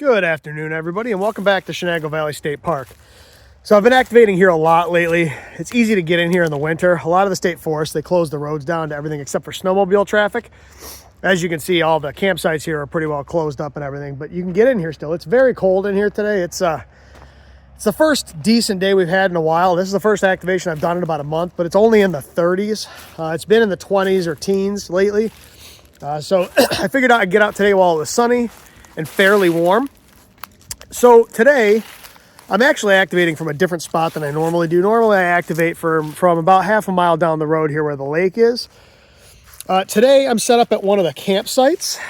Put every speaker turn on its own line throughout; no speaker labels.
Good afternoon, everybody, and welcome back to Chenango Valley State Park. So I've been activating here a lot lately. It's easy to get in here in the winter. A lot of the state forests, they close the roads down to everything except for snowmobile traffic. As you can see, all the campsites here are pretty well closed up and everything, but you can get in here still. It's very cold in here today. It's the first decent day we've had in a while. This is the first activation I've done in about a month, but it's only in the 30s. It's been in the 20s or teens lately. So I figured I'd get out today while it was sunny and fairly warm. So today, I'm actually activating from a different spot than I normally do. Normally I activate from about half a mile down the road here where the lake is. Today I'm set up at one of the campsites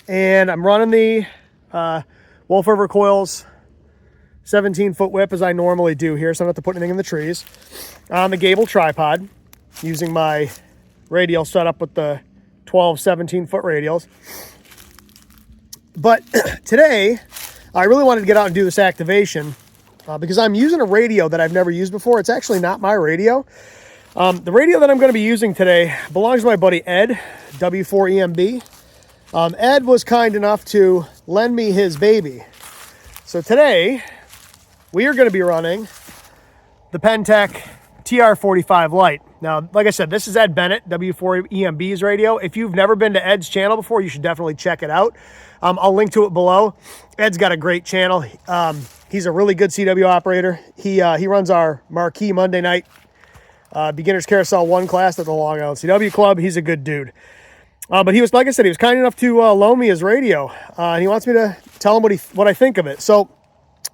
and I'm running the Wolf River Coils 17-foot whip as I normally do here, so I don't have to put anything in the trees. On the gable tripod, using my radial set up with the 12 17-foot radials. But today, I really wanted to get out and do this activation because I'm using a radio that I've never used before. It's actually not my radio. The radio that I'm going to be using today belongs to my buddy Ed, W4EMB. Ed was kind enough to lend me his baby. So today, we are going to be running the Penntek TR-45 Lite. Now, like I said, this is Ed Bennett, W4EMB's radio. If you've never been to Ed's channel before, you should definitely check it out. I'll link to it below. Ed's got a great channel. He's a really good CW operator. He runs our marquee Monday night Beginner's Carousel 1 class at the Long Island CW Club. He's a good dude. But he was, like I said, he was kind enough to loan me his radio. And he wants me to tell him what I think of it. So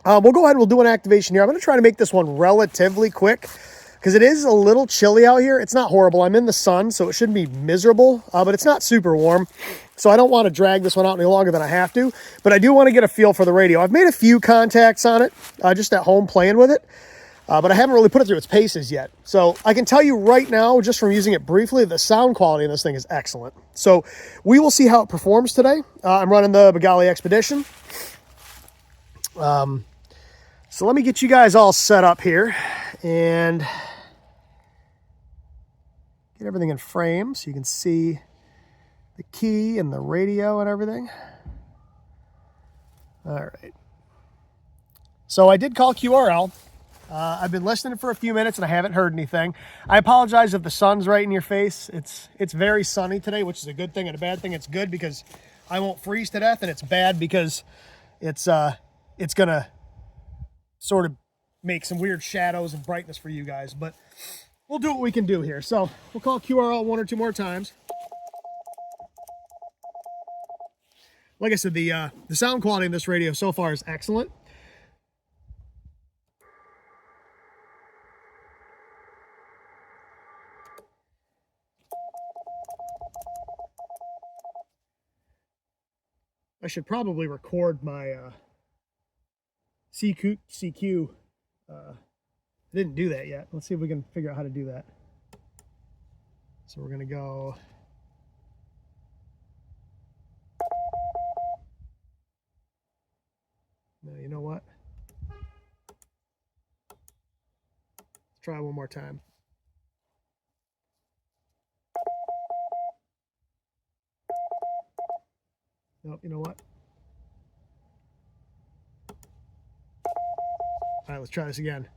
we'll go ahead and we'll do an activation here. I'm going to try to make this one relatively quick because it is a little chilly out here. It's not horrible. I'm in the sun, so it shouldn't be miserable, but it's not super warm. So I don't want to drag this one out any longer than I have to, but I do want to get a feel for the radio. I've made a few contacts on it, just at home playing with it, but I haven't really put it through its paces yet. So I can tell you right now, just from using it briefly, the sound quality of this thing is excellent. So we will see how it performs today. I'm running the Begali Expedition. So let me get you guys all set up here and get everything in frame so you can see the key and the radio and everything. All right. So I did call QRL. I've been listening for a few minutes and I haven't heard anything. I apologize if the sun's right in your face. It's very sunny today, which is a good thing and a bad thing. It's good because I won't freeze to death, and it's bad because it's gonna sort of make some weird shadows and brightness for you guys, but we'll do what we can do here. So we'll call QRL one or two more times. Like I said, the sound quality of this radio so far is excellent. I should probably record my CQ. I didn't do that yet. Let's see if we can figure out how to do that. So we're going to go. No, you know what? Let's try one more time. Nope, you know what? All right, let's try this again.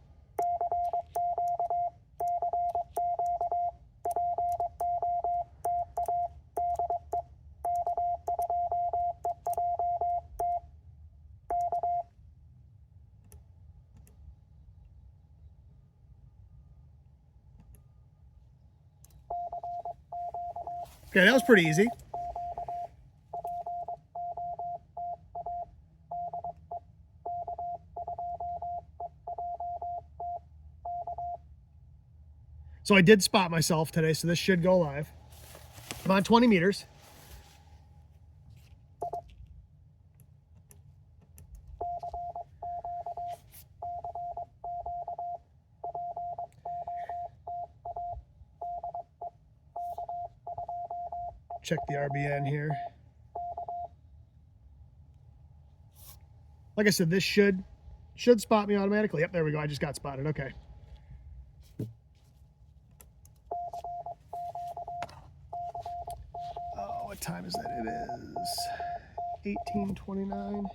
Okay, that was pretty easy. So I did spot myself today, so this should go live. I'm on 20 meters. Check the RBN here. Like I said, this should spot me automatically. Yep, there we go. I just got spotted. Okay. Oh, what time is that? It is 18:29.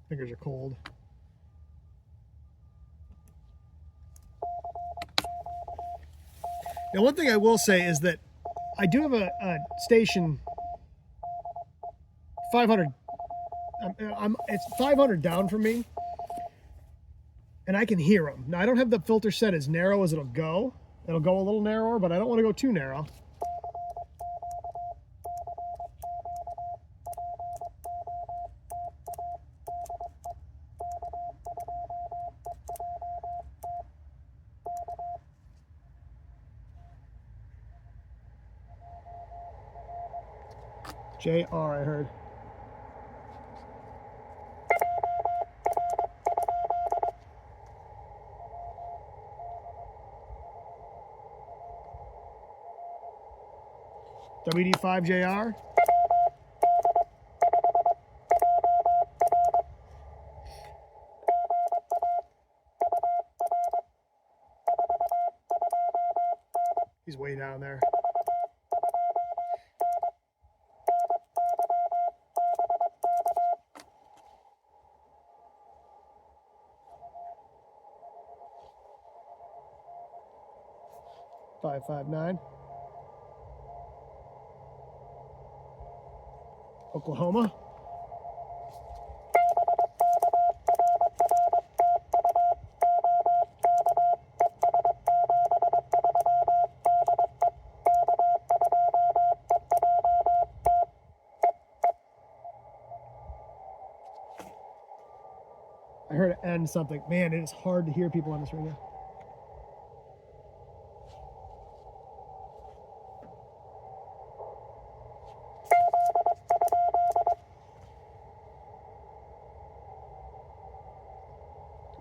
Fingers are cold. Now, one thing I will say is that I do have a station 500. It's 500 down from me, and I can hear them. Now, I don't have the filter set as narrow as it'll go. It'll go a little narrower, but I don't want to go too narrow. JR, I heard. WD5JR. He's way down there. .559. Oklahoma. I heard it end something. Man, it is hard to hear people on this radio.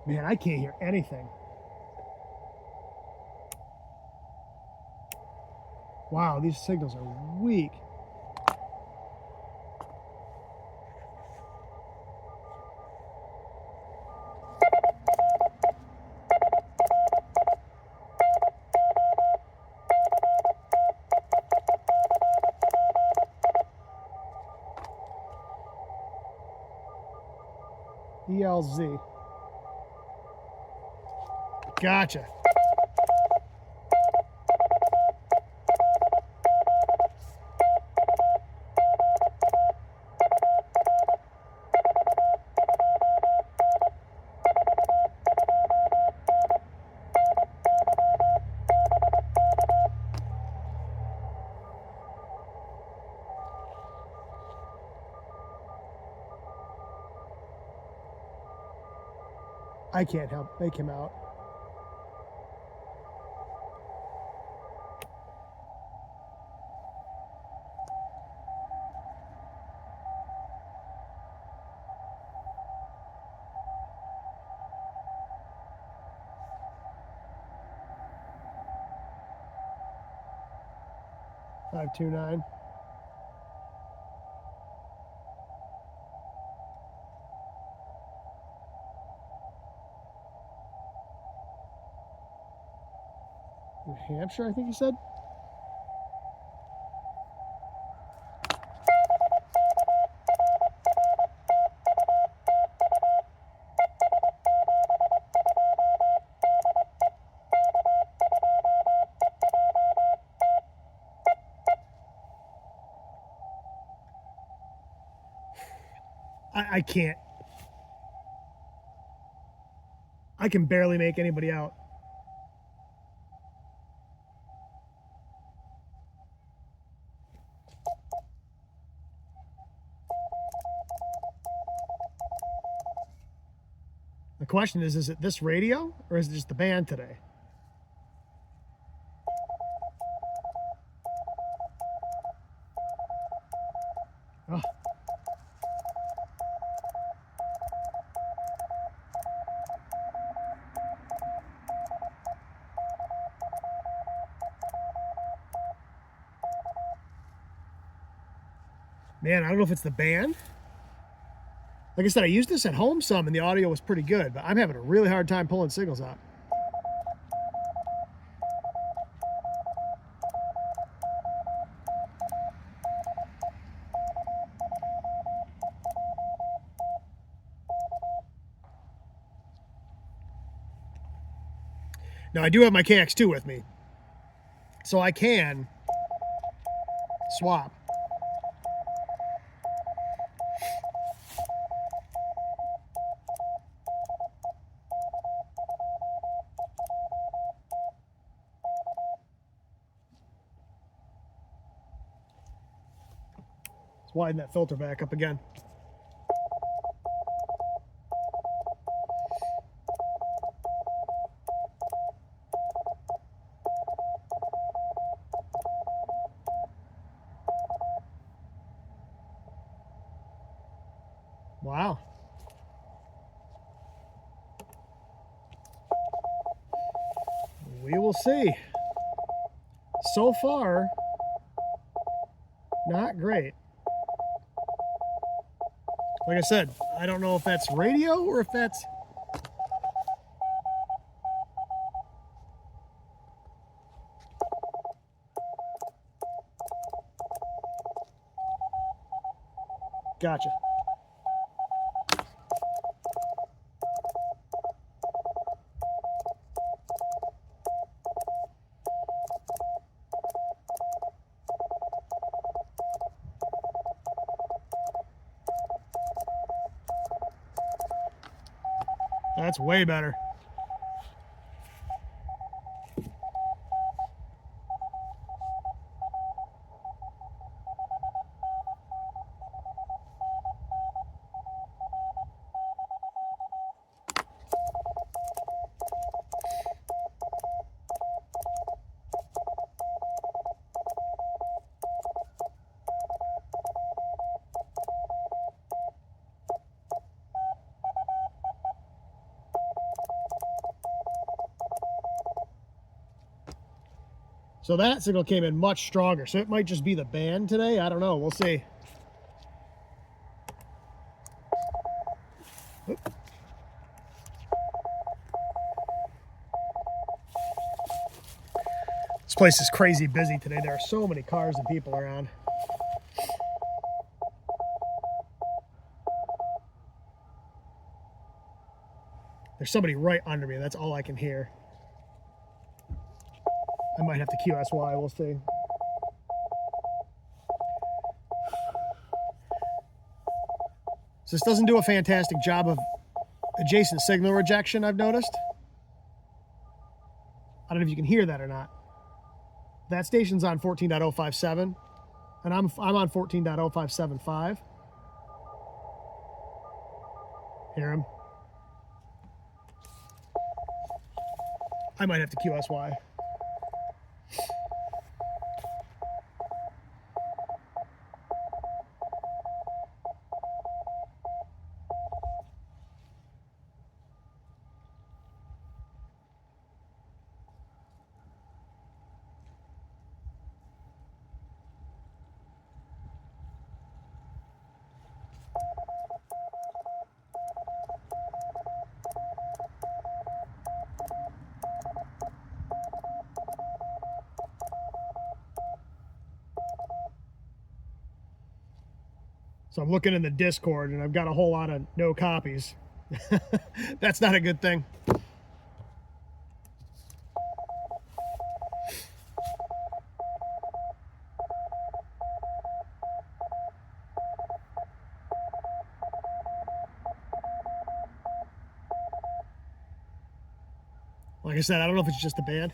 Man, I can't hear anything. Wow, these signals are weak. ELZ. Gotcha. I can't help make him out. .529. New Hampshire, I think you said. I can't. I can barely make anybody out. The question is it this radio or is it just the band today? Oh. Man, I don't know if it's the band. Like I said, I used this at home some and the audio was pretty good, but I'm having a really hard time pulling signals out. Now, I do have my KX2 with me, so I can swap. Let's widen that filter back up again. Wow. We will see. So far, not great. Like I said, I don't know if that's radio or if that's... Gotcha. That's way better. So that signal came in much stronger. So it might just be the band today. I don't know. We'll see. Oop. This place is crazy busy today. There are so many cars and people around. There's somebody right under me. That's all I can hear. I might have to QSY, we'll see. So this doesn't do a fantastic job of adjacent signal rejection, I've noticed. I don't know if you can hear that or not. That station's on 14.057, and I'm on 14.0575. Hear him? I might have to QSY. So I'm looking in the Discord and I've got a whole lot of no copies. That's not a good thing. Like I said, I don't know if it's just the band.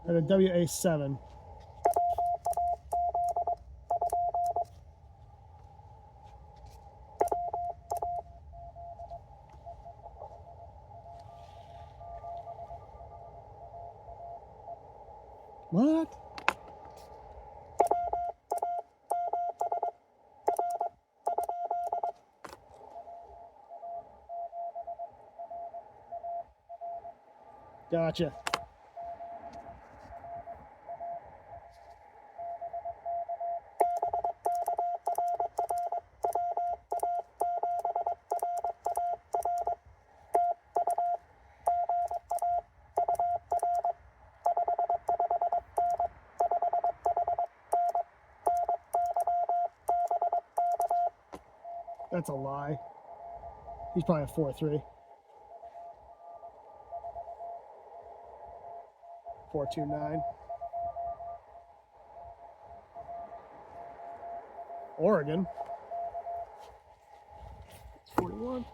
At a WA7. What? Gotcha. That's a lie. He's probably a 4.3. 4.29. Oregon. It's 41.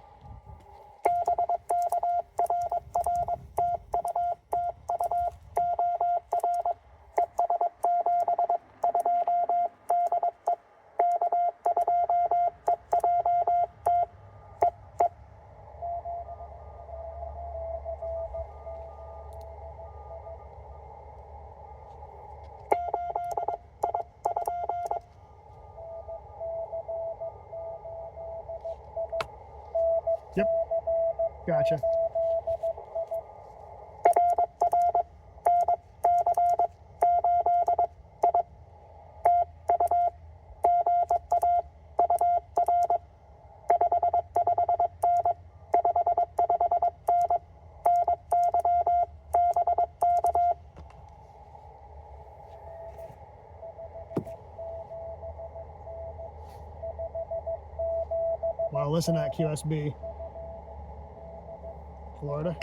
Yep. Gotcha. Wow, listen to that QSB. Florida.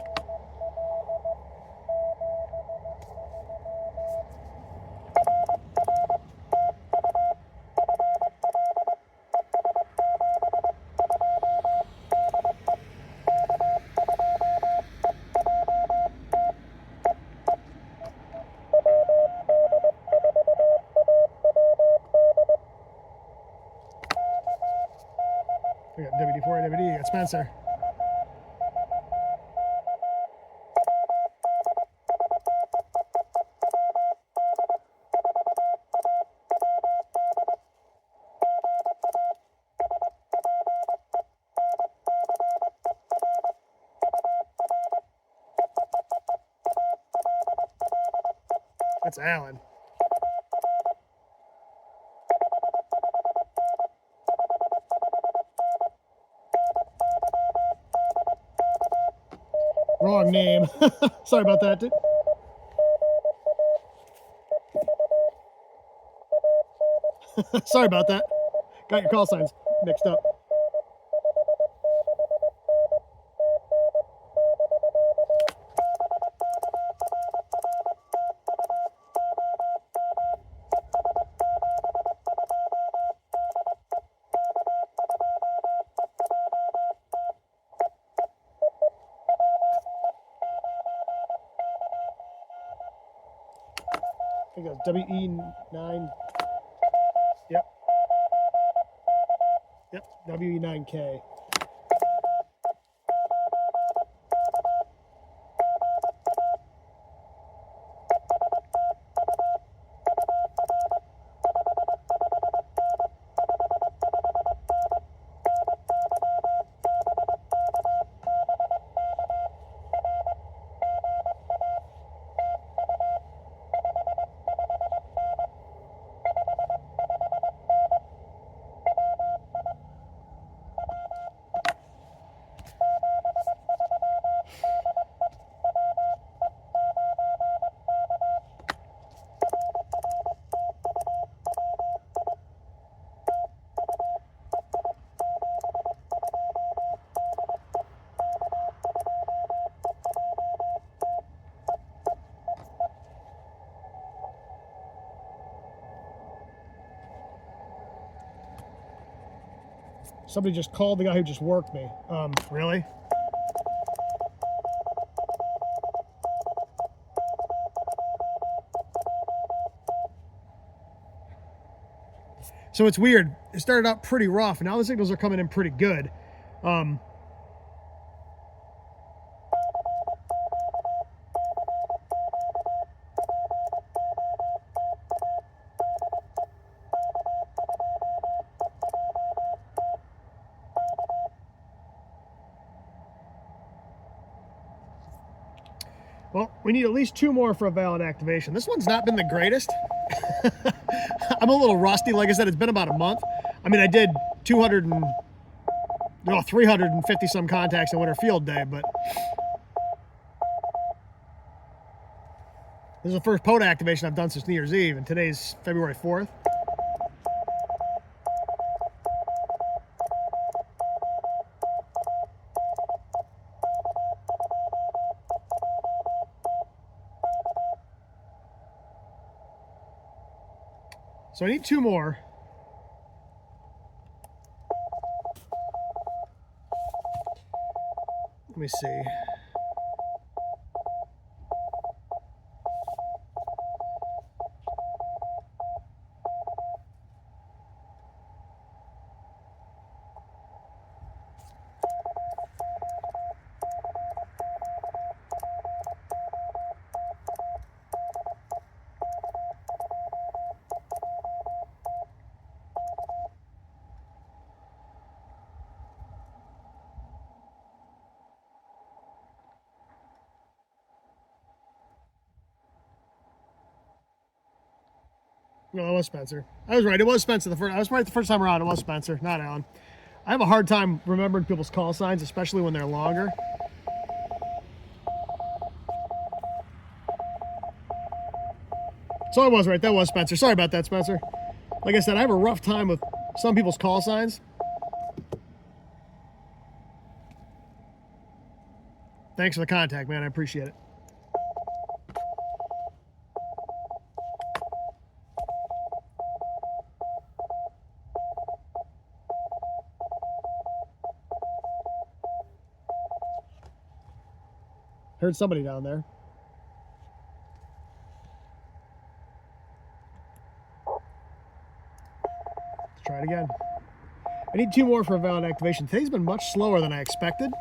We got WD4, WD, got Spencer. That's Alan. Wrong name. Sorry about that, dude. Sorry about that. Got your call signs mixed up. I think it was WE9. Yep. Yep, WE9K. Somebody just called the guy who just worked me. Really? So it's weird. It started out pretty rough, and now the signals are coming in pretty good. Well, we need at least 2 more for a valid activation. This one's not been the greatest. I'm a little rusty. Like I said, it's been about a month. I mean, I did 350 some contacts on Winter Field Day, but this is the first POTA activation I've done since New Year's Eve, and today's February 4th. So I need 2 more. Let me see. No, it was Spencer. I was right. It was Spencer. I was right the first time around. It was Spencer, not Alan. I have a hard time remembering people's call signs, especially when they're longer. So I was right. That was Spencer. Sorry about that, Spencer. Like I said, I have a rough time with some people's call signs. Thanks for the contact, man. I appreciate it. Heard somebody down there. Let's try it again. I need 2 more for a valid activation. Today's been much slower than I expected.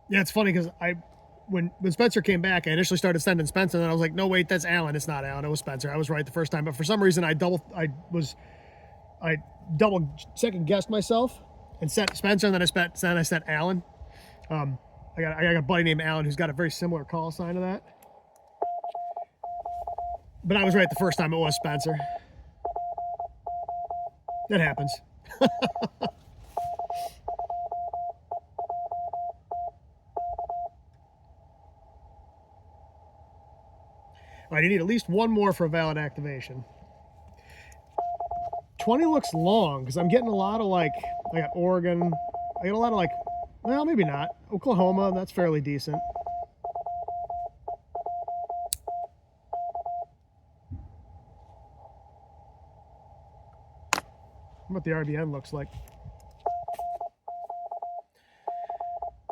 Yeah, it's funny because when Spencer came back, I initially started sending Spencer, and then I was like, no, wait, that's Alan. It's not Alan. It was Spencer. I was right the first time, but for some reason, I double second guessed myself and sent Spencer, and then I sent Alan. I got a buddy named Alan who's got a very similar call sign to that. But I was right the first time. It was Spencer. That happens. All right, I need at least 1 more for a valid activation. 20 looks long because I'm getting a lot of I got Oregon. I got a lot of well, maybe not. Oklahoma, that's fairly decent. What the RBN looks like.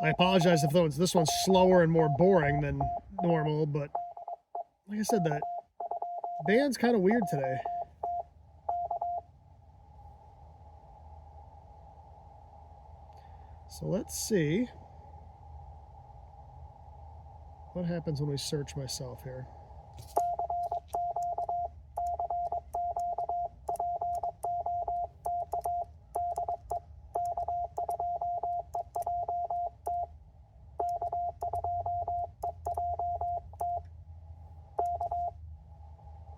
I apologize if this one's slower and more boring than normal, but like I said, the band's kind of weird today. So let's see what happens when we search myself here.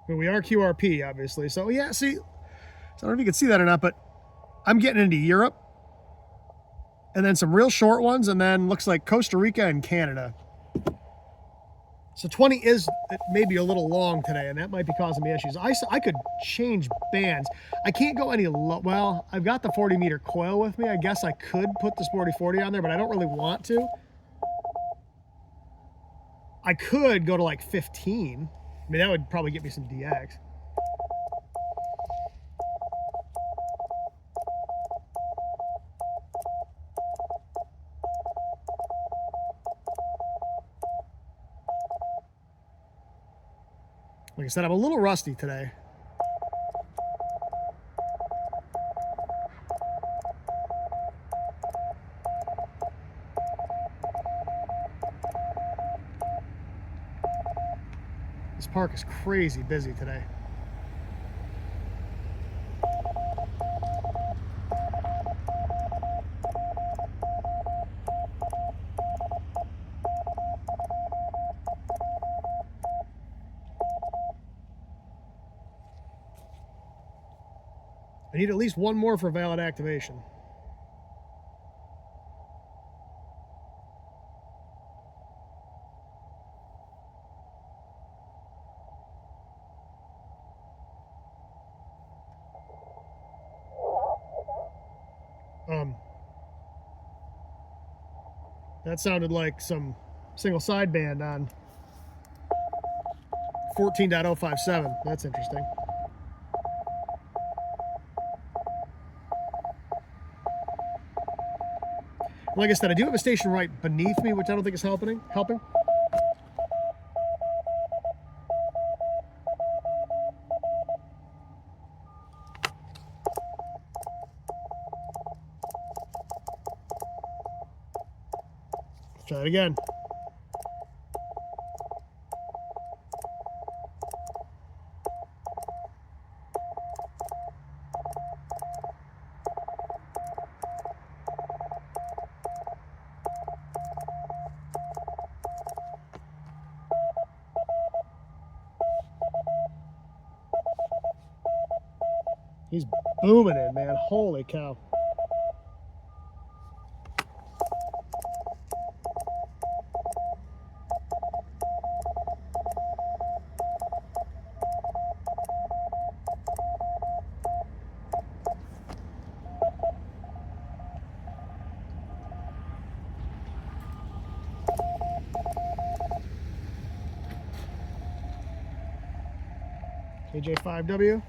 Well, we are QRP, obviously. So yeah, see, so I don't know if you can see that or not, but I'm getting into Europe. And then some real short ones, and then looks like Costa Rica and Canada. So 20 is maybe a little long today, and that might be causing me issues. I could change bands. I can't go any low. Well, I've got the 40 meter coil with me. I guess I could put the Sporty 40 on there, but I don't really want to. I could go to like 15. I mean, that would probably get me some DX. Like I said, I'm a little rusty today. This park is crazy busy today. I need at least one more for valid activation. That sounded like some single sideband on 14.057. That's interesting. Like I said, I do have a station right beneath me, which I don't think is helping. Let's try it again. He's booming it, man. Holy cow. KJ5W.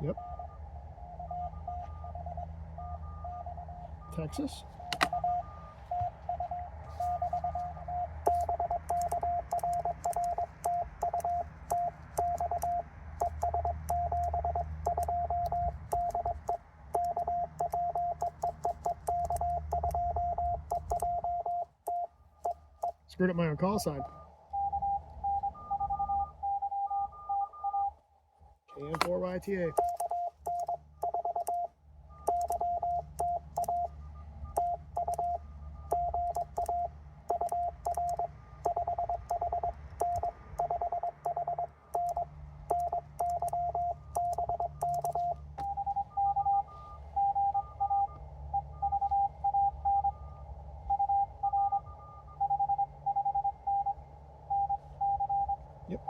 Yep. Texas. Screwed up my own call sign. KN4YTA. Yep.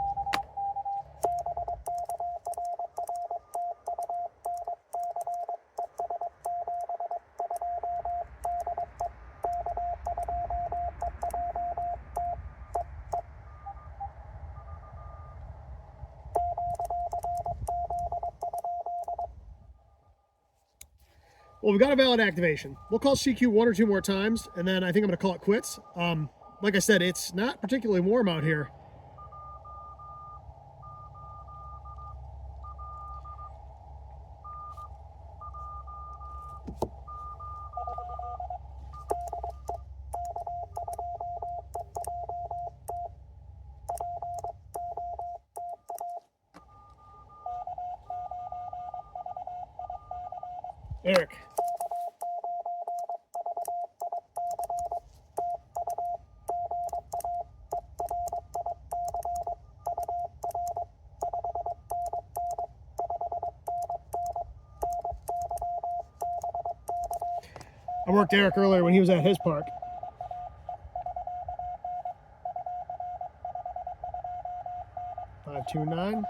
Well, we've got a valid activation. We'll call CQ one or two more times, and then I think I'm going to call it quits. Like I said, it's not particularly warm out here. Eric. I worked Eric earlier when he was at his park. $529.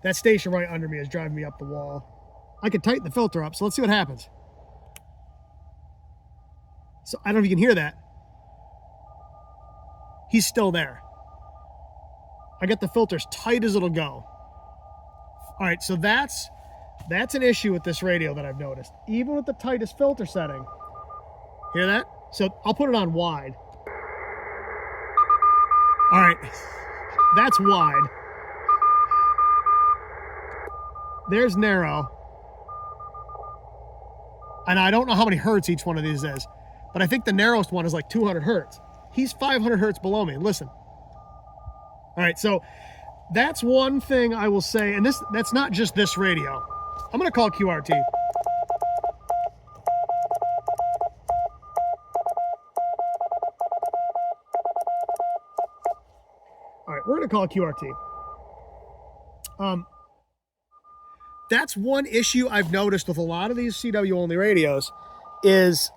That station right under me is driving me up the wall. I could tighten the filter up, so let's see what happens. So I don't know if you can hear that. He's still there. I got the filters tight as it'll go. All right, so that's an issue with this radio that I've noticed. Even with the tightest filter setting. Hear that? So I'll put it on wide. All right, that's wide. There's narrow. And I don't know how many hertz each one of these is, but I think the narrowest one is like 200 hertz. He's 500 hertz below me. Listen. All right, so that's one thing I will say, and that's not just this radio. I'm gonna call QRT. All right, we're gonna call QRT. That's one issue I've noticed with a lot of these CW only radios is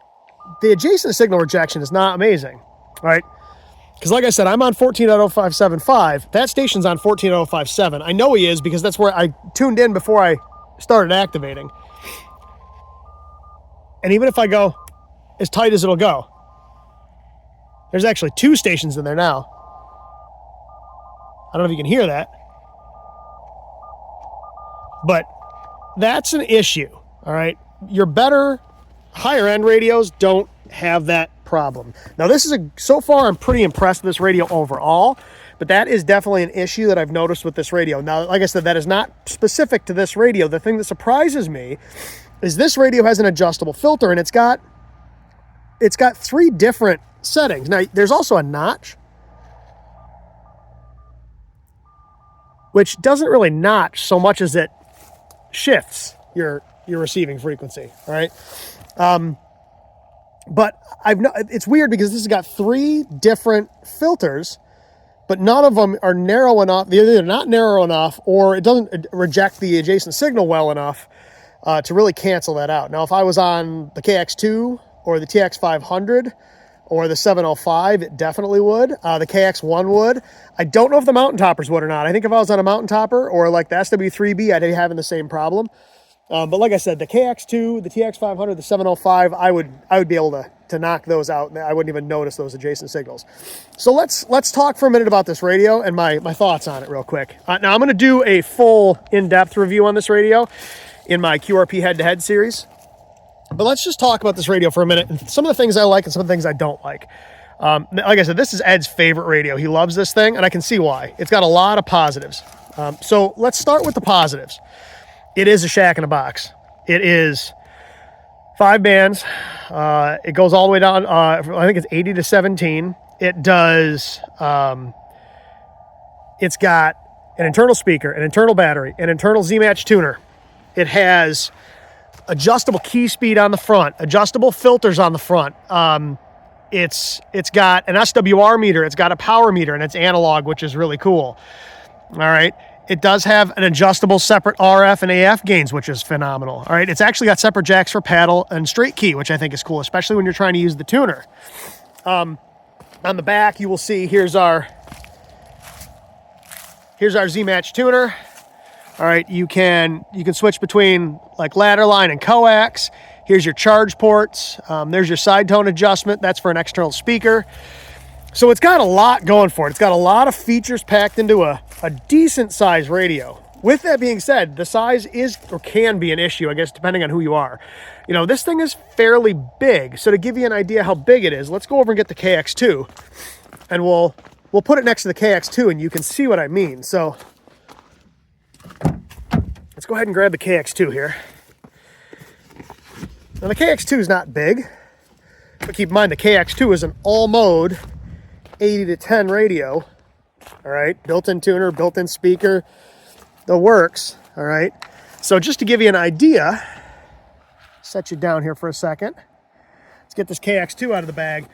the adjacent signal rejection is not amazing, right? Because like I said, I'm on 14.0575. That station's on 14.057. I know he is because that's where I tuned in before I started activating. And even if I go as tight as it'll go, there's actually 2 stations in there now. I don't know if you can hear that, but that's an issue, all right? Your better, higher-end radios don't have that problem. Now, so far, I'm pretty impressed with this radio overall, but that is definitely an issue that I've noticed with this radio. Now, like I said, that is not specific to this radio. The thing that surprises me is this radio has an adjustable filter, and it's got 3 different settings. Now, there's also a notch, which doesn't really notch so much as it shifts your receiving frequency, all right? But it's weird because this has got 3 different filters, but none of them are narrow enough. They're either not narrow enough or it doesn't reject the adjacent signal well enough to really cancel that out. Now, if I was on the KX2 or the TX500 or the 705, it definitely would. The KX1 would. I don't know if the Mountain Toppers would or not. I think if I was on a Mountain Topper or like the SW3B, I'd be having the same problem. But like I said, the KX2, the TX500, the 705, I would be able to knock those out. I wouldn't even notice those adjacent signals. So let's talk for a minute about this radio and my thoughts on it real quick. Now I'm going to do a full in-depth review on this radio in my QRP head-to-head series. But let's just talk about this radio for a minute and some of the things I like and some of the things I don't like. Like I said, this is Ed's favorite radio. He loves this thing, and I can see why. It's got a lot of positives. So let's start with the positives. It is a shack in a box. It is 5 bands. It goes all the way down, I think it's 80 to 17. It does, it's got an internal speaker, an internal battery, an internal Z-Match tuner. It has adjustable key speed on the front, adjustable filters on the front. It's got an SWR meter, it's got a power meter, and it's analog, which is really cool. All right. It does have an adjustable separate RF and AF gains, which is phenomenal. All right. It's actually got separate jacks for paddle and straight key, which I think is cool, especially when you're trying to use the tuner. On the back, you will see here's our Z-Match tuner. All right, you can switch between like ladder line and coax. Here's your charge ports. There's your side tone adjustment. That's for an external speaker. So it's got a lot going for it. It's got a lot of features packed into a decent size radio. with that being said, the size is or can be an issue, I guess, depending on who you are. You know, this thing is fairly big. So to give you an idea how big it is, let's go over and get the KX2, and we'll put it next to the KX2 and you can see what I mean. So let's go ahead and grab the KX2 here. Now the KX2 is not big, but keep in mind the KX2 is an all mode 80-10 radio. All right, built-in tuner, built-in speaker, the works. All right, so just to give you an idea, set you down here for a second. Let's get this KX2 out of the bag,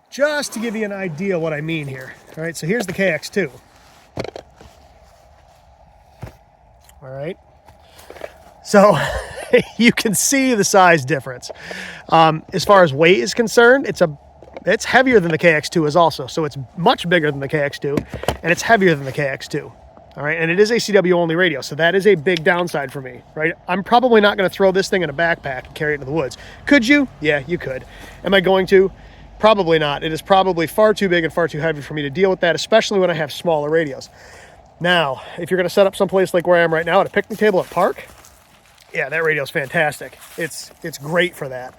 just to give you an idea what I mean here. All right, so here's the KX2. All right, so you can see the size difference. As far as weight is concerned, it's heavier than the KX2 is also. So it's much bigger than the KX2, and it's heavier than the KX2. All right, and it is a CW only radio, so that is a big downside for me, right? I'm probably not going to throw this thing in a backpack and carry it into the woods. Could you? Yeah, you could. Am I going to? Probably not. It is probably far too big and far too heavy for me to deal with that, especially when I have smaller radios. Now, if you're going to set up someplace like where I am right now at a picnic table at park, yeah, that radio is fantastic. It's great for that.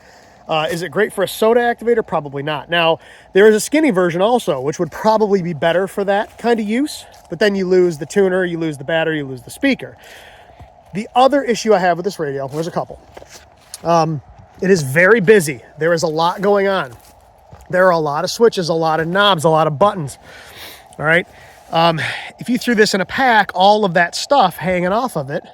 Is it great for a soda activator? Probably not. Now, there is a skinny version also, which would probably be better for that kind of use, but then you lose the tuner, you lose the battery, you lose the speaker. The other issue I have with this radio, there's a couple. It is very busy. There is a lot going on. There are a lot of switches, a lot of knobs, a lot of buttons. All right. If you threw this in a pack, all of that stuff hanging off of it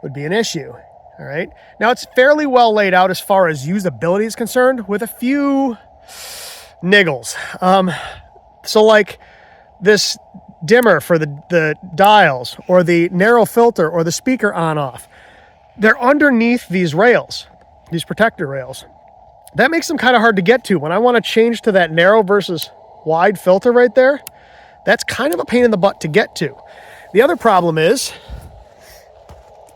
would be an issue. All right. Now it's fairly well laid out as far as usability is concerned, with a few niggles. So like this dimmer for the dials, or the narrow filter, or the speaker on off, they're underneath these rails, these protector rails. That makes them kind of hard to get to. When I want to change to that narrow versus wide filter right there, that's kind of a pain in the butt to get to. The other problem is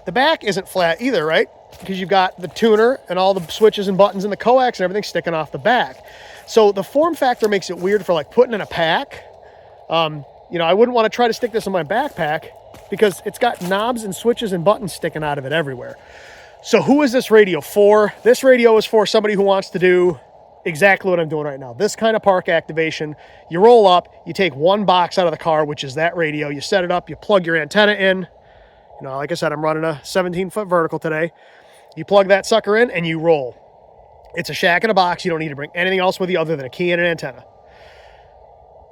the back isn't flat either, right? Because you've got the tuner and all the switches and buttons and the coax and everything sticking off the back. So the form factor makes it weird for like putting in a pack. You know, I wouldn't want to try to stick this in my backpack because it's got knobs and switches and buttons sticking out of it everywhere. So who is this radio for? This radio is for somebody who wants to do exactly what I'm doing right now. This kind of park activation. You roll up, you take one box out of the car, which is that radio. You set it up, you plug your antenna in. You know, like I said, I'm running a 17-foot vertical today. You plug that sucker in and you roll. It's a shack in a box. You don't need to bring anything else with you other than a key and an antenna.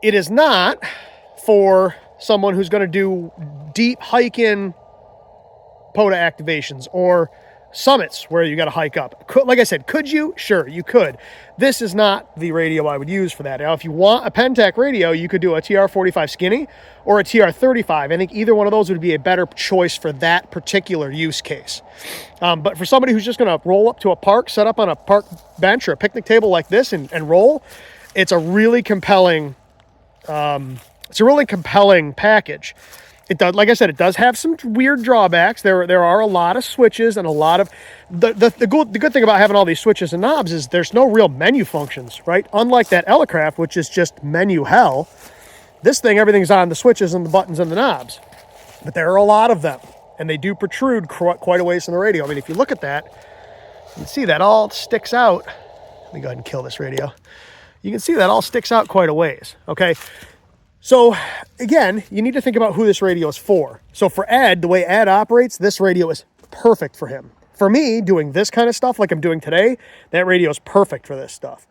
It is not for someone who's going to do deep hike-in POTA activations or summits where you got to hike up. Like I said, could you? Sure, you could. This is not the radio I would use for that. Now, if you want a Penntek radio, you could do a TR-45 skinny or a TR-35. I think either one of those would be a better choice for that particular use case. But for somebody who's just going to roll up to a park, set up on a park bench or a picnic table like this and roll, it's a really compelling package. It does, like I said, it does have some weird drawbacks. There are a lot of switches and a lot of the good thing about having all these switches and knobs is there's no real menu functions, right? Unlike that Elecraft, which is just menu hell. This thing, everything's on the switches and the buttons and the knobs, but there are a lot of them, and they do protrude quite a ways from the radio. I mean, if you look at that, you can see that all sticks out. Let me go ahead and kill this radio. You can see that all sticks out quite a ways. Okay. So again, you need to think about who this radio is for. So for Ed, the way Ed operates, this radio is perfect for him. For me, doing this kind of stuff like I'm doing today, that radio is perfect for this stuff.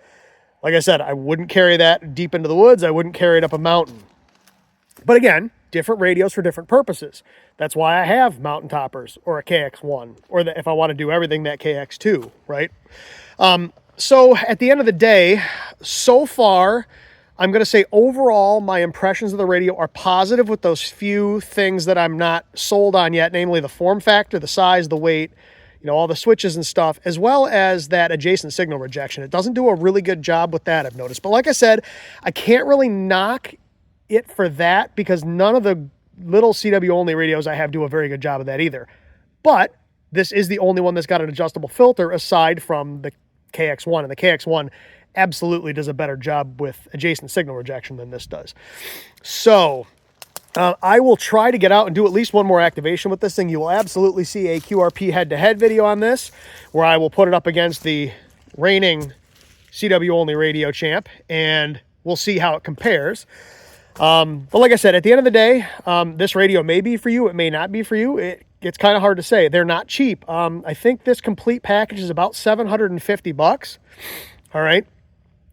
Like I said, I wouldn't carry that deep into the woods. I wouldn't carry it up a mountain. But again, different radios for different purposes. That's why I have mountain toppers or a KX1, or if I want to do everything, that KX2, right? So at the end of the day, so far, I'm going to say overall, my impressions of the radio are positive with those few things that I'm not sold on yet, namely the form factor, the size, the weight, you know, all the switches and stuff, as well as that adjacent signal rejection. It doesn't do a really good job with that, I've noticed. But like I said, I can't really knock it for that because none of the little CW only radios I have do a very good job of that either. But this is the only one that's got an adjustable filter aside from the KX1, and the KX1 absolutely does a better job with adjacent signal rejection than this does. So I will try to get out and do at least one more activation with this thing. You will absolutely see a QRP head-to-head video on this, where I will put it up against the reigning CW only radio champ, and we'll see how it compares. But like I said, at the end of the day, this radio may be for you. It may not be for you. It's kind of hard to say. They're not cheap. I think this complete package is about $750. All right.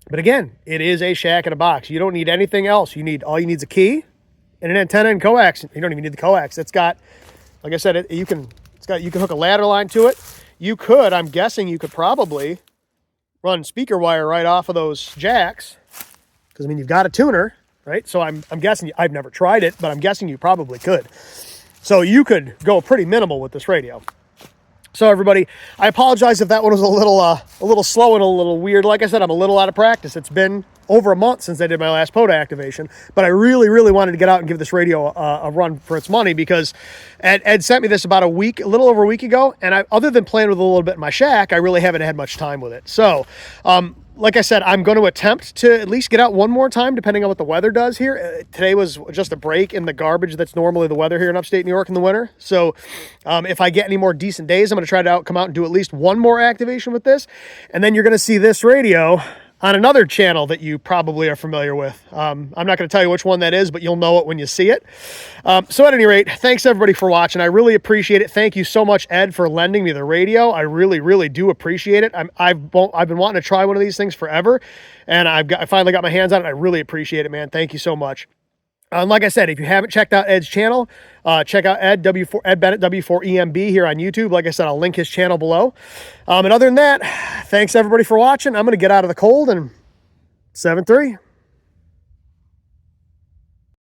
But again, it is a shack in a box. You don't need anything else. All you need is a key and an antenna and coax. You don't even need the coax. It's got, like I said, you can hook a ladder line to it. I'm guessing you could probably run speaker wire right off of those jacks, because I mean, you've got a tuner, right? So I'm guessing, I've never tried it, but I'm guessing you probably could. So you could go pretty minimal with this radio. So everybody, I apologize if that one was a little slow and a little weird. Like I said, I'm a little out of practice. It's been over a month since I did my last POTA activation, but I really, really wanted to get out and give this radio a run for its money, because Ed sent me this about a little over a week ago, and other than playing with it a little bit in my shack, I really haven't had much time with it. So, like I said, I'm going to attempt to at least get out one more time, depending on what the weather does here. Today was just a break in the garbage that's normally the weather here in upstate New York in the winter. So if I get any more decent days, I'm going to try to come out and do at least one more activation with this. And then you're going to see this radio on another channel that you probably are familiar with. I'm not going to tell you which one that is, but you'll know it when you see it. So at any rate, thanks everybody for watching. I really appreciate it. Thank you so much, Ed, for lending me the radio. I really, really do appreciate it. I've been wanting to try one of these things forever, and I finally got my hands on it. I really appreciate it, man. Thank you so much. And like I said, if you haven't checked out Ed's channel, check out Ed Bennett W4EMB here on YouTube. Like I said, I'll link his channel below. And other than that, thanks everybody for watching. I'm going to get out of the cold and 7-3.